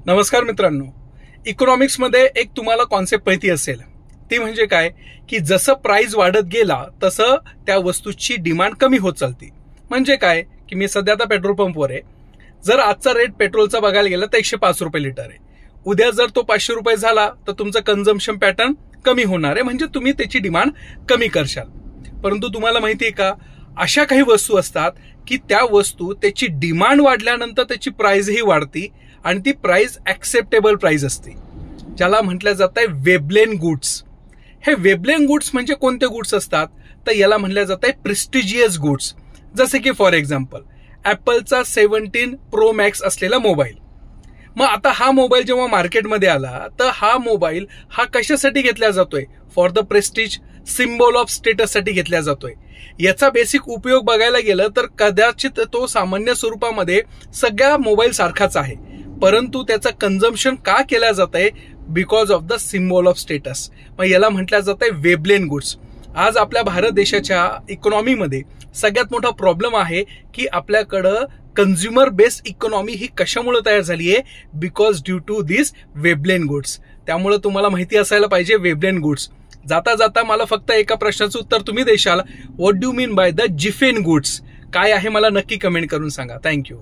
नमस्कार मित्रांनो, इकॉनॉमिक्समध्ये एक तुम्हाला कॉन्सेप्ट माहिती असेल, ती म्हणजे काय की जसं प्राइस वाढत गेला तसं त्या वस्तूची डिमांड कमी होत चालते. म्हणजे काय की मी सध्या आता पेट्रोल पंपवर आहे. जर आजचा रेट पेट्रोलचा बघायला गेला तर 105 रुपये लिटर आहे. उद्या जर तो 500 रुपये झाला तर तुमचं कन्झम्पशन पॅटर्न कमी होणार आहे, म्हणजे तुम्ही त्याची डिमांड कमी करशाल. परंतु तुम्हाला माहिती आहे का, अशा काही वस्तू असतात की त्या वस्तू त्याची डिमांड वाढल्यानंतर त्याची प्राइसही वाढती आणि ती प्राइस ऍक्सेप्टेबल प्राइस असते, ज्याला म्हटलं जात आहे वेबलेन गुड्स. हे वेबलेन गुड्स म्हणजे कोणते गुड्स असतात तर याला म्हटलं जात आहे प्रेस्टिजियस गुड्स. जसे की फॉर एक्झाम्पल ऍपलचा 17 प्रो मॅक्स असलेला मोबाईल. मग आता हा मोबाईल जेव्हा मार्केटमध्ये आला तर हा मोबाईल हा कशासाठी घेतला जातोय? For the prestige, symbol of स्टेटससाठी घेतला जातोय. याचा बेसिक उपयोग बघायला गेलं तर कदाचित तो सामान्य स्वरूपामध्ये सगळ्या मोबाईल सारखाच आहे, परंतु त्याचं कन्झम्पशन का केलं जात आहे? Because of the symbol of status. मग याला म्हटलं जात आहे वेबलेन गुड्स. आज आपल्या भारत देशाच्या इकॉनॉमीमध्ये सगळ्यात मोठा प्रॉब्लेम आहे की आपल्याकडं कन्झ्युमर बेस्ड इकॉनॉमी ही कशामुळे तयार झाली आहे? Because due to this Veblen goods. त्यामुळे तुम्हाला माहिती असायला पाहिजे वेबलेन गुड्स. जाता जाता मला फक्त एका प्रश्नाचं उत्तर तुम्ही देशाल, what do mean by the Giffen goods? काय आहे मला नक्की कमेंट करून सांगा. थँक्यू.